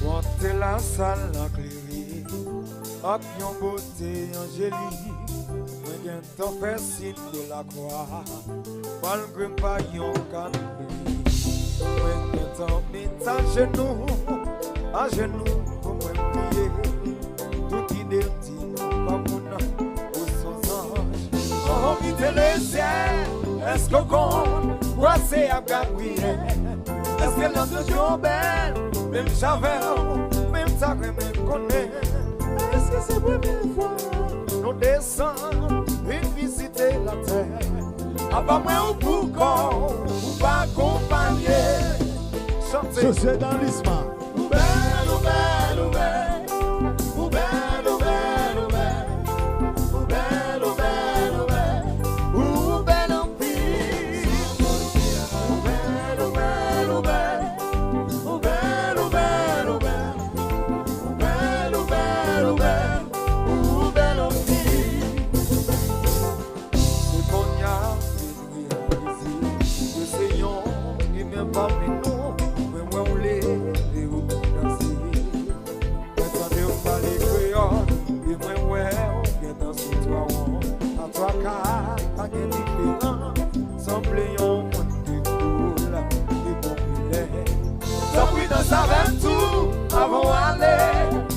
Montez la salle la clérie, avec yon beauté angélique, moi gen t'en fait signe de la croix, malgré pas yon canopée. Moi gen t'en mis à genoux, pour moi prier, tout idée dit, pas mon âme, pour son ange. Oh, quittez les ciels, est-ce qu'on compte, quoi c'est à prier? Est-ce que l'ange est belle? Même j'avais, même ça que me connaît. Est-ce que c'est la première fois nous descendons et visiter la terre? Avant moi ou pourquoi ou pas accompagner? Chanter. Je suis dans l'isma.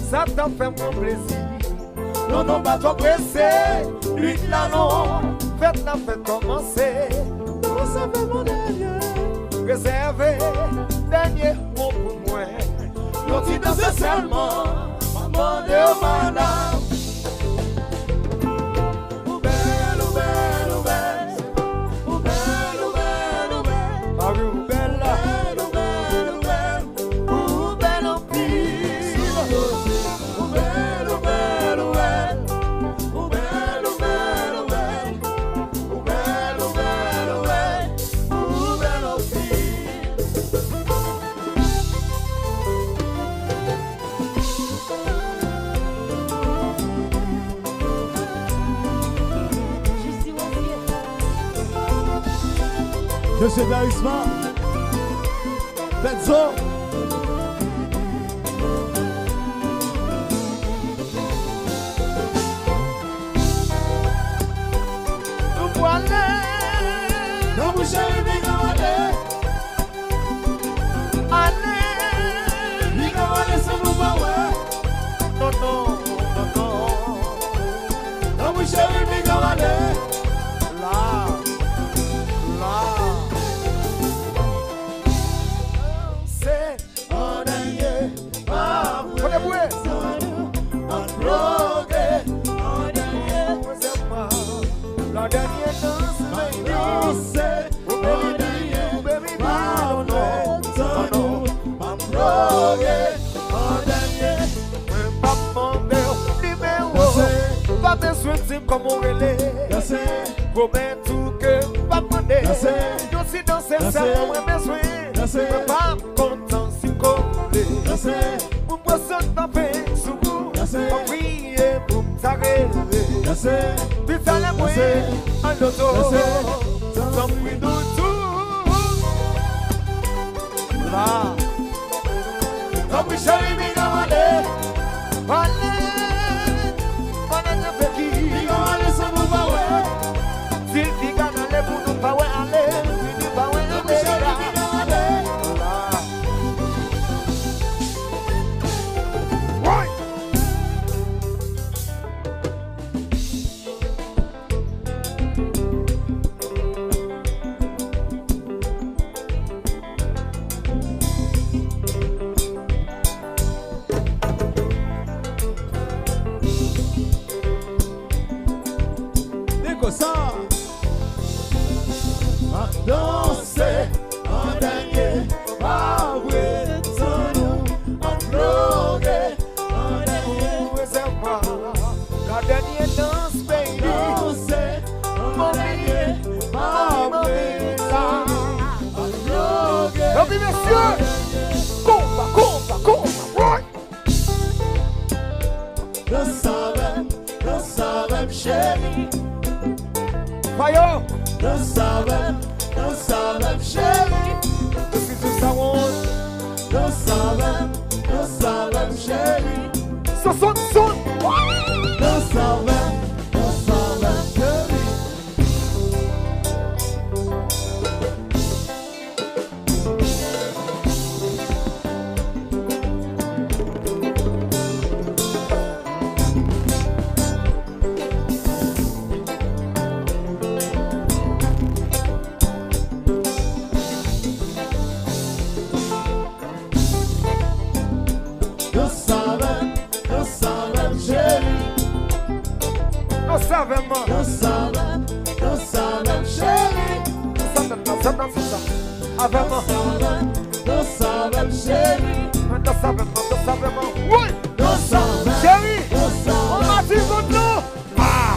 Ça t'a fait mon plaisir. Non, non, pas trop pressé. Lui, là, non. Faites la fête commencer. Vous savez mon dernier. Réservé, dernier mot pour moi. L'autre il danse seulement. Maman de madame. Ou belle, ou belle, ou belle. Ou belle, ou belle, ou belle. Ah oui, ou belle là. Je suis dans l'isma. Benzo. Nous voilà. Non, vous chérie, biga wale. Allez. Biga wale, ça nous va, ouais. Non, non, non, non. Non, vous chérie, biga wale. Là. La dernière danse, pas besoin de comme on relais. Combien tout que pas demander. Yo si danser ça on a besoin. Pas content si collé. Pour personne taper sous vous. Pour prier pour t'arrêter. Puis ça la moi en l'auto. Sans bruit de tout. Là. Sans bruit chérie mi gamade. Allez. Danser en dernier, ah oui, en blogué, en dernier, la dernière danse, baby. Danser en dernier, ah oui, en blogué. Donc, messieurs, combat, Danse avec chérie. Fire! No savem, chérie. Depuis tout ça, on... No savem, chérie. Ça sonne! No savem, chérie. Chérie, on m'a dit votre nom. Ah.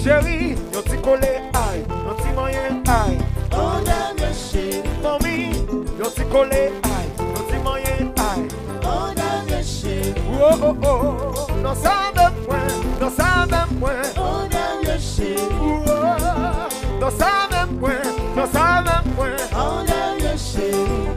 Chérie, yon ti kole ay, yon ti moyen ay. On aime le chéri. Mami, yon ti kole ay, yon ti moyen ay. On aime le chéri. Oh oh oh, dans ça même point. On aime le chéri. Oh, dans ça même point. On aime le chéri.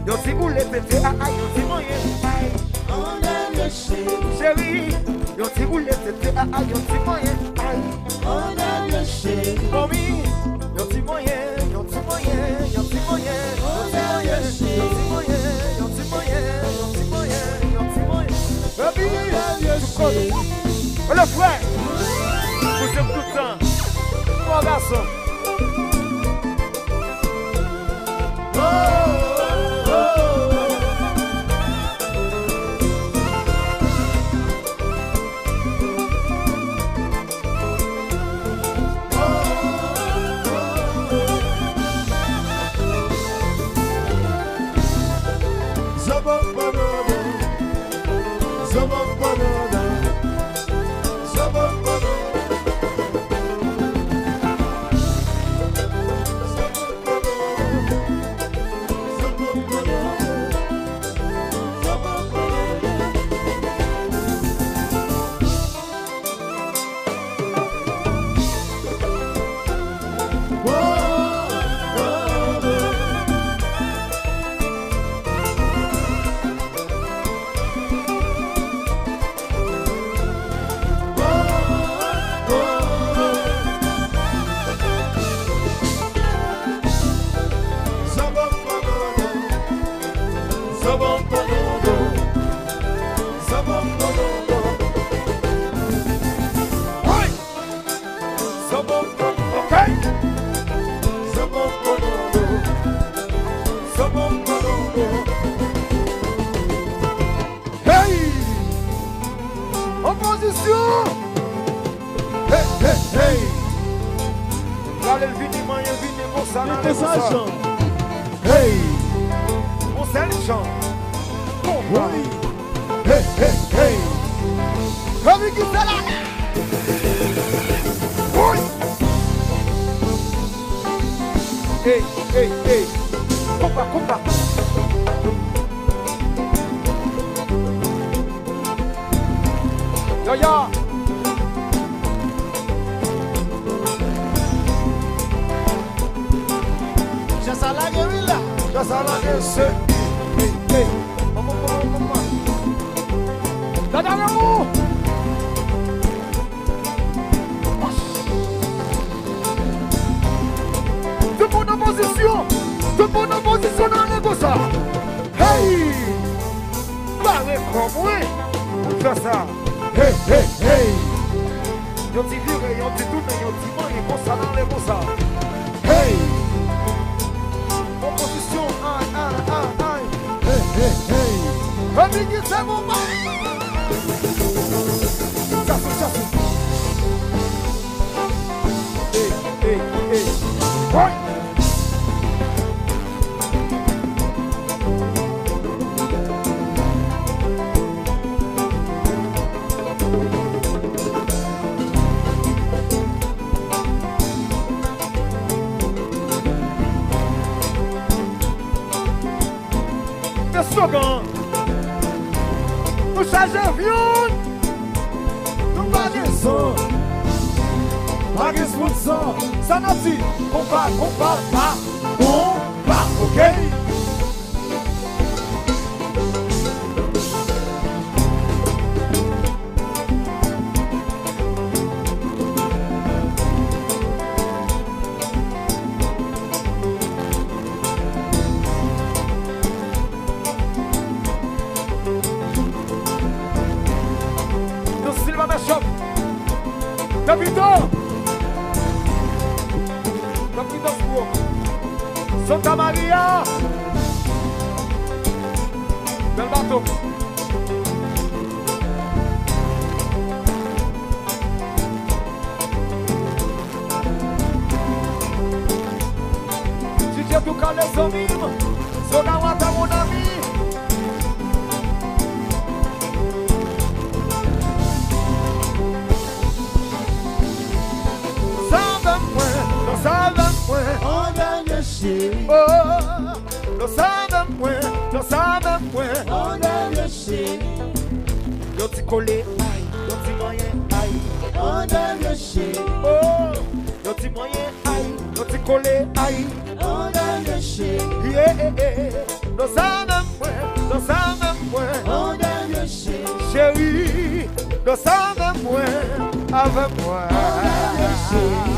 Yon ti boule tete ay, yon ti moyen ay. On aime le chéri. Chérie, yon ti boule tete ay, yon ti moyen ay. On aime le chéri. Mami, yon ti moyen. On aime le chéri. Baby, On aime le chéri. Le frère, vous êtes tout le temps. Mon garçon. Santa Maria, Bel bateau. Si j'ai tout calé son mime, son awata mon ami. On a le chéri. Oh, lo savem point. On a le chéri. Yo ti collé, aïe, yo ti moyen, aïe. On a le chéri. Oh, yo ti moyen, aïe, yo ti collé, aïe. On a le chéri. Yeah, lo savem point. On a le chéri. Chéri, lo savem point avec moi. On a le chéri.